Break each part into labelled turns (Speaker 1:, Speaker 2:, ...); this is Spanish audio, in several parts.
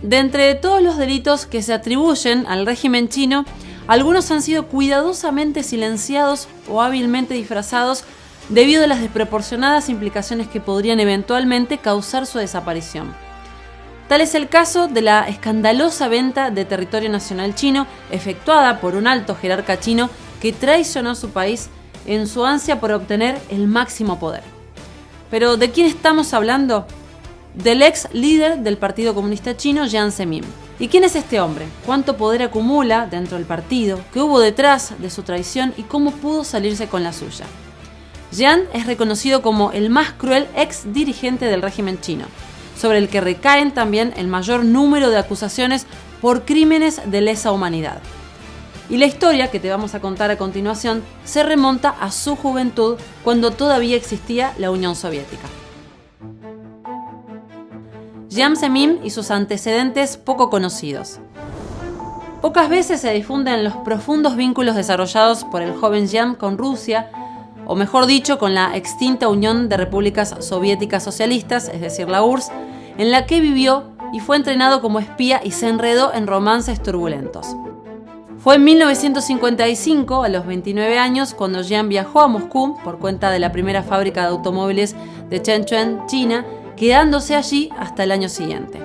Speaker 1: de entre todos los delitos que se atribuyen al régimen chino, algunos han sido cuidadosamente silenciados o hábilmente disfrazados debido a las desproporcionadas implicaciones que podrían eventualmente causar su desaparición. Tal es el caso de la escandalosa venta de territorio nacional chino efectuada por un alto jerarca chino que traicionó a su país en su ansia por obtener el máximo poder. Pero ¿de quién estamos hablando? Del ex líder del Partido Comunista Chino, Jiang Zemin. ¿Y quién es este hombre? ¿Cuánto poder acumula dentro del partido? ¿Qué hubo detrás de su traición? ¿Y cómo pudo salirse con la suya? Jiang es reconocido como el más cruel ex dirigente del régimen chino, sobre el que recaen también el mayor número de acusaciones por crímenes de lesa humanidad. Y la historia que te vamos a contar a continuación se remonta a su juventud, cuando todavía existía la Unión Soviética. Jiang Zemin y sus antecedentes poco conocidos. Pocas veces se difunden los profundos vínculos desarrollados por el joven Jiang con Rusia, o mejor dicho, con la extinta Unión de Repúblicas Soviéticas Socialistas, es decir, la URSS, en la que vivió y fue entrenado como espía y se enredó en romances turbulentos. Fue en 1955, a los 29 años, cuando Jiang viajó a Moscú por cuenta de la primera fábrica de automóviles de Shenzhen, China, quedándose allí hasta el año siguiente.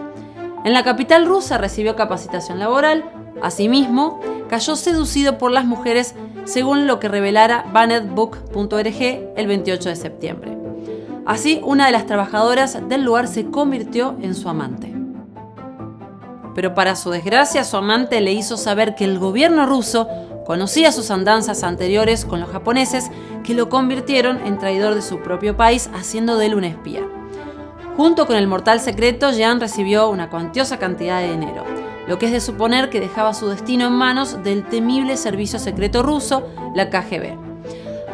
Speaker 1: En la capital rusa recibió capacitación laboral. Asimismo, cayó seducido por las mujeres, según lo que revelara banetbook.org el 28 de septiembre. Así, una de las trabajadoras del lugar se convirtió en su amante. Pero para su desgracia, su amante le hizo saber que el gobierno ruso conocía sus andanzas anteriores con los japoneses, que lo convirtieron en traidor de su propio país, haciendo de él un espía. Junto con el mortal secreto, Jiang recibió una cuantiosa cantidad de dinero, lo que es de suponer que dejaba su destino en manos del temible servicio secreto ruso, la KGB.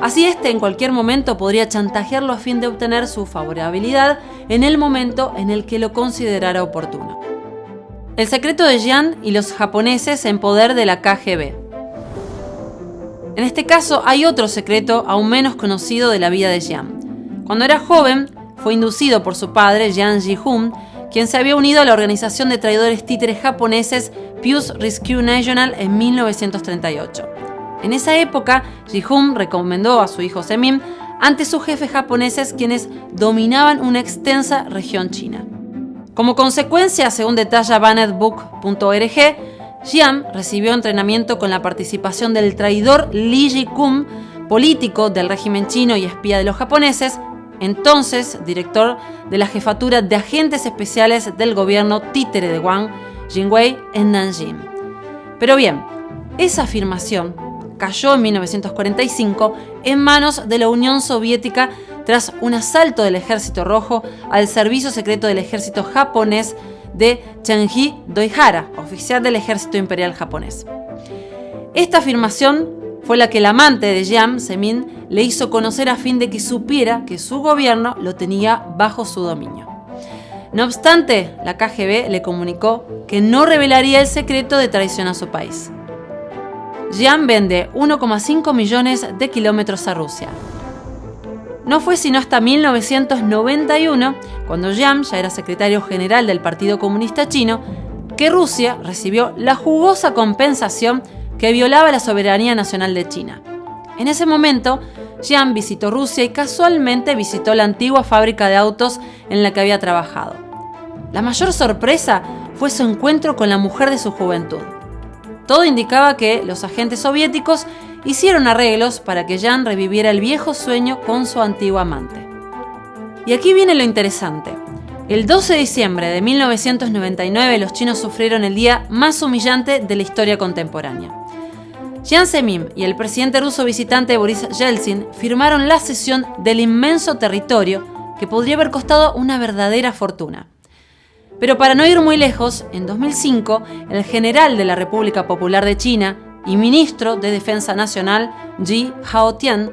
Speaker 1: Así en cualquier momento podría chantajearlo a fin de obtener su favorabilidad en el momento en el que lo considerara oportuno. El secreto de Jiang y los japoneses en poder de la KGB. En este caso hay otro secreto aún menos conocido de la vida de Jiang. Cuando era joven, fue inducido por su padre, Jiang Ji-hoon, quien se había unido a la organización de traidores títeres japoneses Peace Rescue National en 1938. En esa época, Ji-hoon recomendó a su hijo Zemin ante sus jefes japoneses, quienes dominaban una extensa región china. Como consecuencia, según detalla banetbook.org, Jiang recibió entrenamiento con la participación del traidor Lee Ji-kung, político del régimen chino y espía de los japoneses, entonces director de la jefatura de agentes especiales del gobierno títere de Wang Jingwei en Nanjing. Pero bien, esa afirmación cayó en 1945 en manos de la Unión Soviética tras un asalto del Ejército Rojo al servicio secreto del ejército japonés de Chenji Doihara, oficial del ejército imperial japonés. Esta afirmación fue la que el amante de Jiang Zemin le hizo conocer a fin de que supiera que su gobierno lo tenía bajo su dominio. No obstante, la KGB le comunicó que no revelaría el secreto de traición a su país. Jiang vende 1,5 millones de kilómetros a Rusia. No fue sino hasta 1991, cuando Jiang ya era secretario general del Partido Comunista Chino, que Rusia recibió la jugosa compensación que violaba la soberanía nacional de China. En ese momento, Jiang visitó Rusia y casualmente visitó la antigua fábrica de autos en la que había trabajado. La mayor sorpresa fue su encuentro con la mujer de su juventud. Todo indicaba que los agentes soviéticos hicieron arreglos para que Jiang reviviera el viejo sueño con su antigua amante. Y aquí viene lo interesante. El 12 de diciembre de 1999 los chinos sufrieron el día más humillante de la historia contemporánea. Jiang Zemin y el presidente ruso visitante Boris Yeltsin firmaron la cesión del inmenso territorio que podría haber costado una verdadera fortuna. Pero para no ir muy lejos, en 2005, el general de la República Popular de China y ministro de Defensa Nacional, Ji Haotian,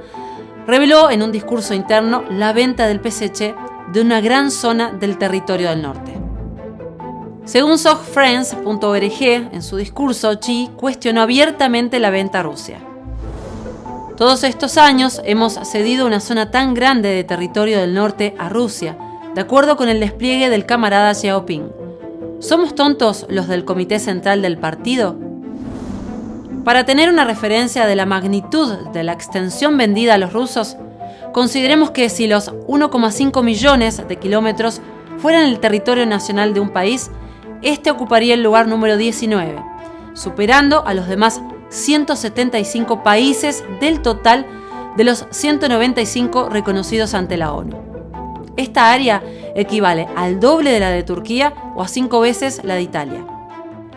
Speaker 1: reveló en un discurso interno la venta del PSC de una gran zona del territorio del norte. Según SocFriends.org, en su discurso, Xi cuestionó abiertamente la venta a Rusia. Todos estos años hemos cedido una zona tan grande de territorio del norte a Rusia, de acuerdo con el despliegue del camarada Xiaoping. ¿Somos tontos los del Comité Central del partido? Para tener una referencia de la magnitud de la extensión vendida a los rusos, consideremos que si los 1,5 millones de kilómetros fueran el territorio nacional de un país, este ocuparía el lugar número 19, superando a los demás 175 países del total de los 195 reconocidos ante la ONU. Esta área equivale al doble de la de Turquía o a 5 veces la de Italia.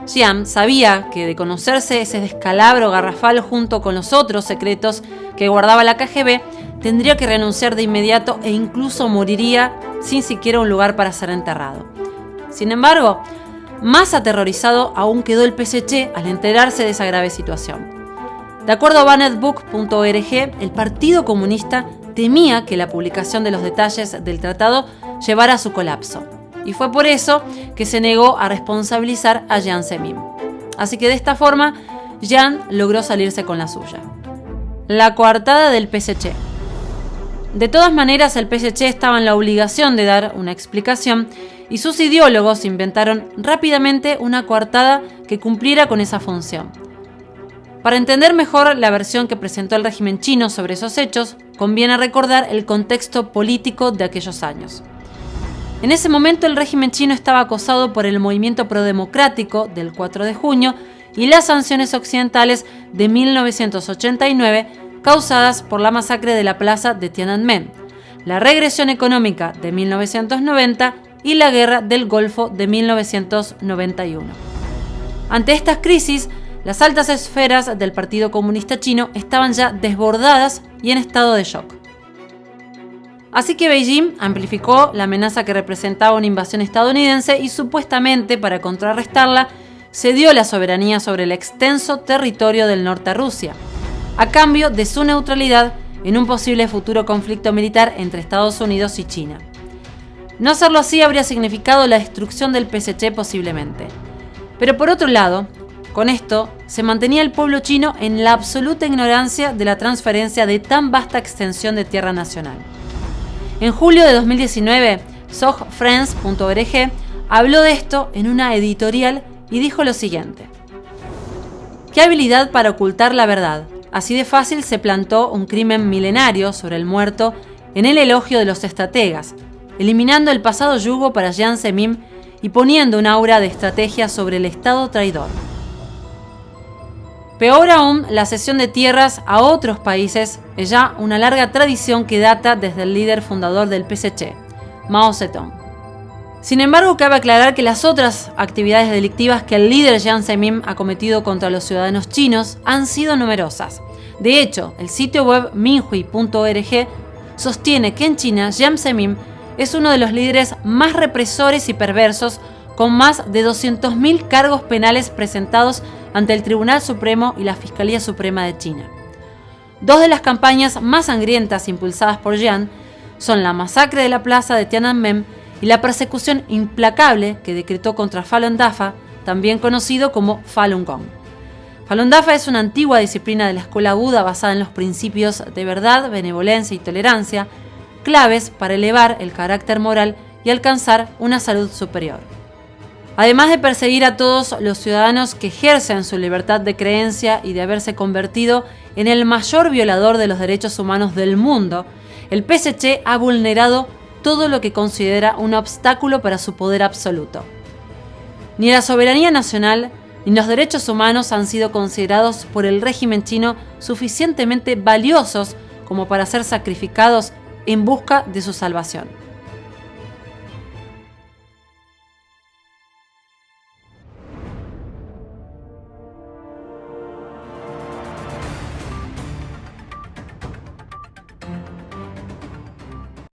Speaker 1: Jian sabía que de conocerse ese descalabro garrafal junto con los otros secretos que guardaba la KGB, tendría que renunciar de inmediato e incluso moriría sin siquiera un lugar para ser enterrado. Sin embargo, más aterrorizado aún quedó el PSC al enterarse de esa grave situación. De acuerdo a banetbook.org, el Partido Comunista temía que la publicación de los detalles del tratado llevara a su colapso, y fue por eso que se negó a responsabilizar a Jiang Zemin. Así que de esta forma, Jiang logró salirse con la suya. La coartada del PSC. De todas maneras, el PSC estaba en la obligación de dar una explicación y sus ideólogos inventaron rápidamente una coartada que cumpliera con esa función. Para entender mejor la versión que presentó el régimen chino sobre esos hechos, conviene recordar el contexto político de aquellos años. En ese momento el régimen chino estaba acosado por el movimiento prodemocrático del 4 de junio y las sanciones occidentales de 1989 causadas por la masacre de la plaza de Tiananmen, la regresión económica de 1990 y la guerra del Golfo de 1991. Ante estas crisis, las altas esferas del Partido Comunista Chino estaban ya desbordadas y en estado de shock. Así que Beijing amplificó la amenaza que representaba una invasión estadounidense y supuestamente para contrarrestarla cedió la soberanía sobre el extenso territorio del norte a Rusia, a cambio de su neutralidad en un posible futuro conflicto militar entre Estados Unidos y China. No hacerlo así habría significado la destrucción del PSC posiblemente. Pero por otro lado, con esto se mantenía el pueblo chino en la absoluta ignorancia de la transferencia de tan vasta extensión de tierra nacional. En julio de 2019, SogFriends.org habló de esto en una editorial y dijo lo siguiente: «Qué habilidad para ocultar la verdad. Así de fácil se plantó un crimen milenario sobre el muerto en el elogio de los estrategas, eliminando el pasado yugo para Jiang Zemin y poniendo un aura de estrategia sobre el Estado traidor». Peor aún, la cesión de tierras a otros países es ya una larga tradición que data desde el líder fundador del PSC, Mao Zedong. Sin embargo, cabe aclarar que las otras actividades delictivas que el líder Jiang Zemin ha cometido contra los ciudadanos chinos han sido numerosas. De hecho, el sitio web minhui.org sostiene que en China Jiang Zemin es uno de los líderes más represores y perversos, con más de 200.000 cargos penales presentados ante el Tribunal Supremo y la Fiscalía Suprema de China. Dos de las campañas más sangrientas impulsadas por Jiang son la masacre de la plaza de Tiananmen y la persecución implacable que decretó contra Falun Dafa, también conocido como Falun Gong. Falun Dafa es una antigua disciplina de la escuela Buda basada en los principios de verdad, benevolencia y tolerancia, claves para elevar el carácter moral y alcanzar una salud superior. Además de perseguir a todos los ciudadanos que ejercen su libertad de creencia y de haberse convertido en el mayor violador de los derechos humanos del mundo, el PSC ha vulnerado todo lo que considera un obstáculo para su poder absoluto. Ni la soberanía nacional ni los derechos humanos han sido considerados por el régimen chino suficientemente valiosos como para ser sacrificados en busca de su salvación.